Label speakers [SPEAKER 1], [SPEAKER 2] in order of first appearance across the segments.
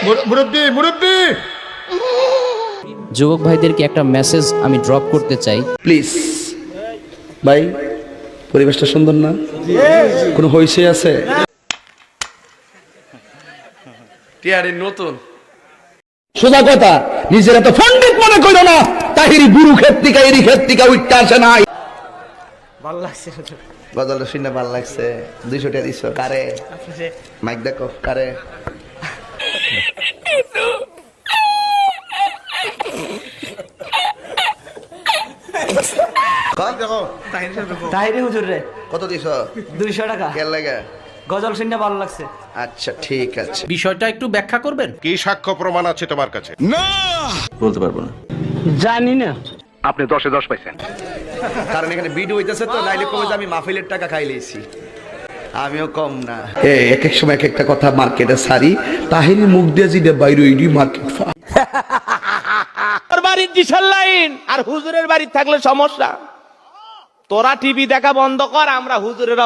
[SPEAKER 1] মুরব্বি মুরব্বি
[SPEAKER 2] যুবক ভাইদেরকে একটা মেসেজ আমি ড্রপ করতে চাই।
[SPEAKER 3] প্লিজ ভাই, পরিবেশটা সুন্দর না? কোনো হইছে আছে? টিয়ারি নতুন সোজা কথা, নিজেরা তো পণ্ডিত মনে করো না। তাহিরি গুরু ক্ষেত্রিকা এরি ক্ষেত্রিকা উঠতে আসে নাই।
[SPEAKER 4] ভালো লাগছে
[SPEAKER 3] গজলটা শুনে ভালো লাগছে। 200 টাকা দিছো কারে? মাইক দেখো কারে?
[SPEAKER 4] তাহিরি হুজুর রে
[SPEAKER 3] কত দিছো?
[SPEAKER 4] 200 টাকা।
[SPEAKER 3] কেন লাগে?
[SPEAKER 4] গজল শুনে ভালো লাগছে।
[SPEAKER 3] আচ্ছা ঠিক আছে।
[SPEAKER 5] বিষয়টা একটু ব্যাখ্যা করবেন?
[SPEAKER 1] কি সাক্ষ্য প্রমাণ আছে তোমার কাছে?
[SPEAKER 3] বলতে পারবো না।
[SPEAKER 4] জানি না।
[SPEAKER 1] আপনি 10-এ 10 পাইছেন।
[SPEAKER 3] কারণ এখানে ভিডিও হইতেছে তো, নাইলে কবে যে আমি মাহফিলের টাকা খাই লইছি। আমিও কম না। এক এক সময় এক একটা কথা মার্কেটে সারি। তাহিরি মুখ দিয়ে জিডে বাইরে ওইডি মার্কেট ফা।
[SPEAKER 5] তোর বাড়ির ডিশের লাইন আর হুজুরের বাড়ি থাকলে সমস্যা। তোরা টিভি দেখা বন্ধ কর, আমরা হুজুরেরা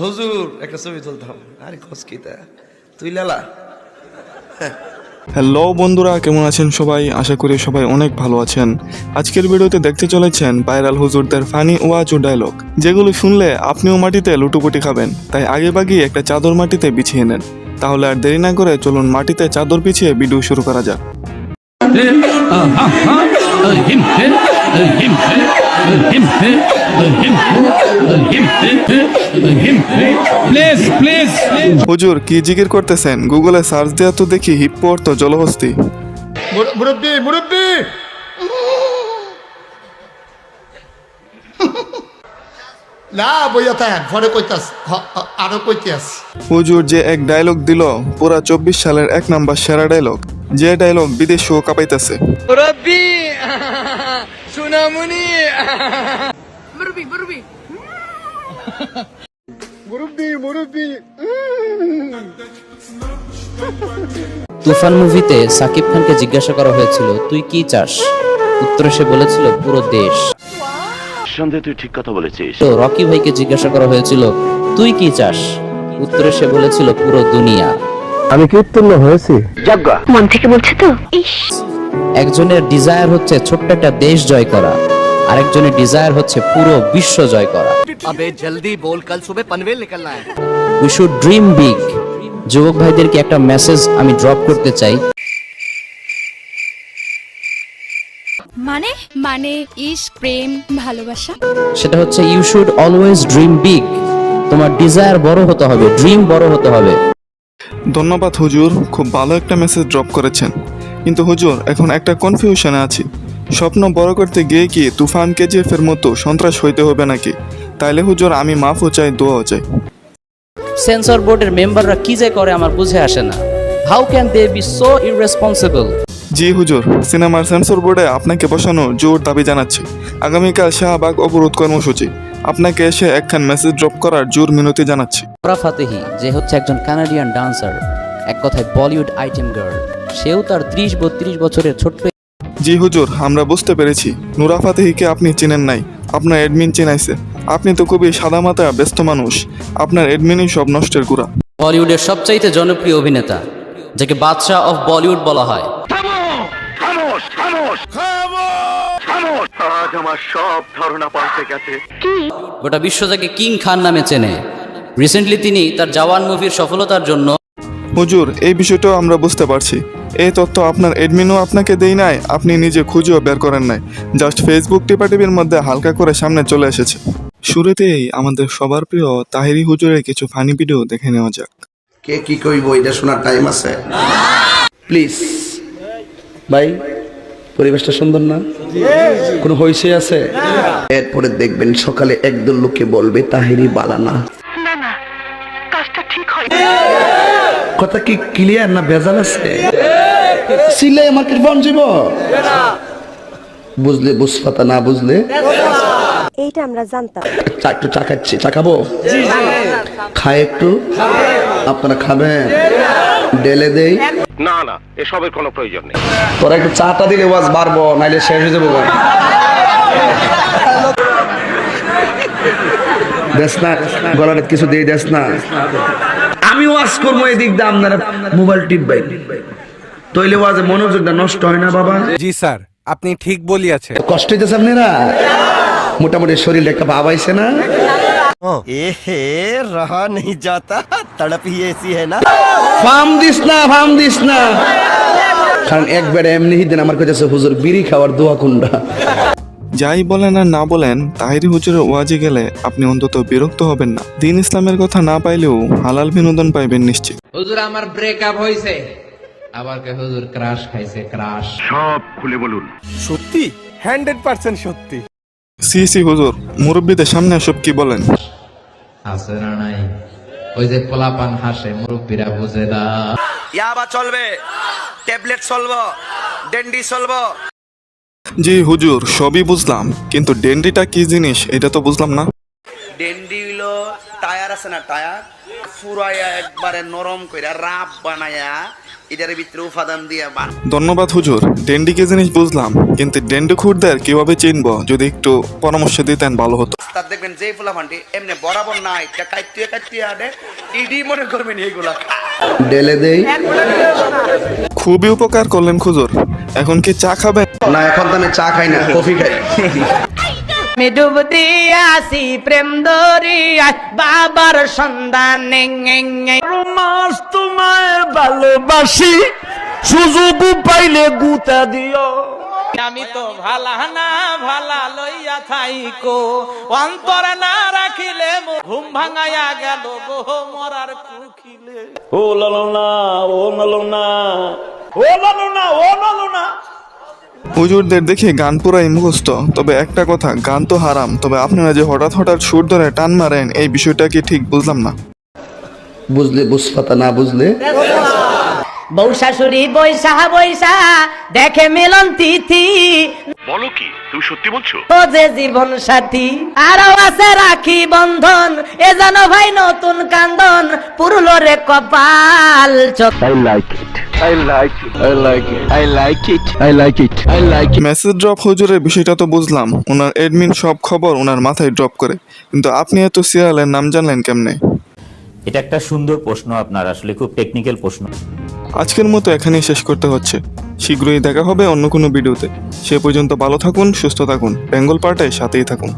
[SPEAKER 3] হুজুর একটা ছবি তুলতাম। আরে খসকিতা তুই লালা।
[SPEAKER 6] হ্যালো বন্ধুরা, কেমন আছেন সবাই? আশা করি সবাই অনেক ভালো আছেন। আজকের ভিডিওতে দেখতে চলেছেন ভাইরাল হুজুরদের ফানি ওয়াজ ও ডায়লগ, যেগুলো শুনলে আপনিও মাটিতে লুটোপুটি খাবেন। তাই আগে বাগিয়ে একটা চাদর মাটিতে বিছিয়ে নেন। তাহলে আর দেরি না করে চলুন মাটিতে চাদর বিছিয়ে ভিডিও শুরু করা যাক। হুজুর কি জিকির করতেছেন? গুগলে সার্চ দেওয়া তো দেখি হিপ্পো অর্থ জলহস্তি।
[SPEAKER 1] মুরব্বি মুরব্বি না বইয়া থাক, পরে কইতাস আরো কইতাস।
[SPEAKER 6] হুজুর যে এক ডায়লগ দিল, পুরা 24 সালের 1 নাম্বার সেরা ডায়লগ, যে ডায়লগ বিদেশও কাঁপাইতেছে।
[SPEAKER 5] রব্বি সুনামুনি
[SPEAKER 2] তুফান মুভিতে সাকিব খানকে জিজ্ঞাসা করা হয়েছিল তুই কি চাস, উত্তরে সে বলেছিল পুরো দেশ।
[SPEAKER 7] সন্দেহ তুই ঠিক কথা বলেছিস।
[SPEAKER 2] তো রকি ভাইকে জিজ্ঞাসা করা হয়েছিল তুই কি চাস, উত্তরে সে বলেছিল পুরো দুনিয়া।
[SPEAKER 3] আমি কি উত্তীর্ণ হয়েছি?
[SPEAKER 7] যাজ্ঞা
[SPEAKER 8] মন থেকে বলছে তো।
[SPEAKER 2] একজনের ডিজায়ার হচ্ছে ছোট্ট একটা দেশ জয় করা, আরেকজনের ডিজায়ার হচ্ছে পুরো বিশ্ব জয় করা।
[SPEAKER 5] আবে জলদি বল, কাল সুবে পনভেল নিকলনা है।
[SPEAKER 2] We should dream big. যুবক ভাইদেরকে একটা মেসেজ আমি ড্রপ করতে চাই।
[SPEAKER 8] মানে মানে ইশক, প্রেম, ভালোবাসা।
[SPEAKER 2] সেটা হচ্ছে you should always dream big. তোমার ডিজায়ার বড় হতে হবে, ড্রিম বড় হতে হবে।
[SPEAKER 6] ধন্যবাদ হুজুর, খুব ভালো একটা মেসেজ ড্রপ করেছেন। কিন্তু হুজুর, এখন একটা কনফিউশনে আছি। স্বপ্ন বড় করতে গিয়ে কি তুফান কেজিএফ এর মতো সন্ত্রাস হইতে হবে নাকি? তাইলে হুজুর আমি মাফও চাই, দোয়াও চাই।
[SPEAKER 2] সেন্সর বোর্ডের মেম্বাররা কি যে করে আমার বুঝে আসে না। How can they be so irresponsible?
[SPEAKER 6] জি হুজুর, সিনেমার সেন্সর বোর্ডে আপনাকে বসানো জোর দাবি জানাচ্ছি। আগামীকাল শাহবাগ অবরোধ কর্মসূচি, আপনাকে এসে একখান মেসেজ ড্রপ করার জোর মিনতি জানাচ্ছি।
[SPEAKER 2] নোরা ফাতেহি যে হচ্ছে একজন কানাডিয়ান ডান্সার, এক কথায় বলিউড আইটেম গার্ল, সেও তার 30-32 বছরের ছোট্ট।
[SPEAKER 6] জি হুজুর, আমরা বুঝতে পেরেছি। নুরা ফাতেহিকে আপনি চিনেন নাই, আপনার অ্যাডমিন চিনাইছে। আপনি তো খুবই সাদামাটা ব্যস্ত মানুষ, আপনার অ্যাডমিনই সব নষ্টের গুড়া।
[SPEAKER 2] বলিউডের সবচাইতে জনপ্রিয় অভিনেতা, যাকে বাদশাহ অফ বলিউড বলা হয়।
[SPEAKER 7] আজ আমার সব ধারণা পাল্টে গেছে।
[SPEAKER 2] গোটা বিশ্ব যাকে কিং খান নামে চেনে। রিসেন্টলি তিনি তার জওয়ান মুভির সফলতার জন্য।
[SPEAKER 6] হুজুর, এই বিষয়টাও আমরা বুঝতে পারছি। এই তথ্য আপনার অ্যাডমিনও আপনাকে দেই নাই, আপনি নিজে খুঁজেও বের করেন নাই। জাস্ট ফেসবুক টিপাটিপির মধ্যে হালকা করে সামনে চলে এসেছে। শুরুতেই আমাদের সবার প্রিয় তাহিরি হুজুরের কিছু ফানি ভিডিও দেখে নেওয়া যাক।
[SPEAKER 3] কে কি কইব এটা শোনার টাইম আছে? প্লিজ ভাই, পরিবেশটা সুন্দর না? কোনো হইছে আছে? এরপরে দেখবেন সকালে একদল লোকে বলবে তাহিরি বালানা। কথা কি ক্লিয়ার না ভেজাল আছে? সিলে মার্কেট বন যাব বুঝলে বুঝপাতা, না বুঝলে
[SPEAKER 8] এইটা আমরা জানতাম।
[SPEAKER 3] একটু চা খাচ্ছি, চা খাবো? খায় একটু? আপনারা খাবেন? ডেলে দেই?
[SPEAKER 1] না না, এসবের কোনো প্রয়োজন নেই।
[SPEAKER 3] তোরা একটু চাটা দিলে ওয়াজ বাড়বো, নাইলে শেষ হয়ে যাবো। দেশ না গলার কিছু দিয়ে দেশ না। আমি ওয়াজ করবো এদিক দিয়ে আপনারা মোবাইল টিপবেন, তৈলে ওয়াজে মনোযোগটা নষ্ট হয় না বাবা?
[SPEAKER 9] জি স্যার, আপনি ঠিক বলিয়াছেন।
[SPEAKER 3] কষ্ট হইতেছে আপনারা? মোটামুটি শরীরে একটা ভাব আইছে না?
[SPEAKER 10] এহে রহা नहीं जाता, तड़प ही ऐसी है ना।
[SPEAKER 3] ফাম দিস না কারণ একবার এমনি দিন আমার কাছে হুজুর বিড়ি খাওয়ার দোয়া কোনটা।
[SPEAKER 6] যাই বলেন আর না বলেন, তাহিরি হুজুরের ওয়াজে গেলে আপনি অন্তত বিরক্ত হবেন না। দিন ইসলামের কথা না পাইলেও হালাল বিনোদন পাইবেন নিশ্চিত।
[SPEAKER 2] হুজুর আমার ব্রেকআপ হয়েছে, আবার কে হুজুর ক্রাশ খাইছে, ক্রাশ।
[SPEAKER 7] সব খুলে বলুন।
[SPEAKER 9] সত্যি 100% সত্যি।
[SPEAKER 6] সি হুজুর, মুরব্বীদের সামনে সব কি বলেন?
[SPEAKER 2] আছে না নাই? ওই যে পোলাপান হাসে, মুরব্বীরা বুঝে না।
[SPEAKER 3] ইয়াবা চলবে, ট্যাবলেট চলবো, ডেন্ডি চলবো।
[SPEAKER 6] জি হুজুর, সবই বুঝলাম, কিন্তু ডেন্ডিটা কি জিনিস এটা তো বুঝলাম না।
[SPEAKER 3] ডেন্ডি হইলো টায়ার আছে না, টায়ার ফুরাইয়া একবারে নরম কইরা রাব বানায়া এটার ভিতরে উপাদান দিয়া বান।
[SPEAKER 6] ধন্যবাদ হুজুর, ডেন্ডি কি জিনিস বুঝলাম, কিন্তু ডেন্ডি খুরদের কিভাবে চিনবো যদি একটু পরামর্শ দিতেন ভালো হতো।
[SPEAKER 3] তার দেখবেন যে ফুলাফান্টি এমনি বরাবর না এটা কাটিয়ে আডে ইডি মনে করবেন এইগুলা ডেলে দেই।
[SPEAKER 6] খুবই উপকার করলেন হুজুর। এখন কি চা খাবেন?
[SPEAKER 3] না, এখন তো আমি চা খাই না, কফি খাই।
[SPEAKER 4] আমি ডুব দিয়াছি প্রেম দরিয়ায় বাবার সন্ধানে। মাস তোমায় ভালোবাসি, সুযোগ পাইলে গুতা দিও।
[SPEAKER 5] আমি তো ভালা না ভালা লইয়া থাইকো, অন্তরে না রাখিলে ঘুম ভাঙাইয়া গেল গো মরার কুখিলে। ও লালো না, ও লালো না, ও লালো না, ও লালো না।
[SPEAKER 6] হুজুরদের দেখে গান পুরাই মুখস্থ, তবে একটা কথা, গান তো হারাম, তবে আপনারা যে হঠাৎ সুর ধরে টান মারেন এই বিষয়টা কি ঠিক বুঝলাম না।
[SPEAKER 3] বুঝলে বুঝপাতা, না বুঝলে
[SPEAKER 4] বউ শাশুড়ি বৈশা দেখে মিলন তিথি,
[SPEAKER 7] বলো কি, তুমি সত্যি বলছো?
[SPEAKER 4] ও যে জীবন সাথী আরো আছে রাখি বন্ধন, এ জানো ভাই নতুন কান্দন পুরলো রে কপাল।
[SPEAKER 6] মেসেজ ড্রপ হুজুরের বিষয়টা তো বুঝলাম, ওনার এডমিন সব খবর ওনার মাথায় ড্রপ করে, কিন্তু আপনি এত সিরিয়ালের নাম জানলেন কেমনে?
[SPEAKER 11] এটা একটা সুন্দর প্রশ্ন আপনার, আসলে খুব টেকনিক্যাল প্রশ্ন।
[SPEAKER 6] আজকের মতো এখানেই শেষ করতে হচ্ছে। শীঘ্রই দেখা হবে অন্য কোনো ভিডিওতে। সে পর্যন্ত ভালো থাকুন, সুস্থ থাকুন, বেঙ্গল পার্টায় সাথেই থাকুন।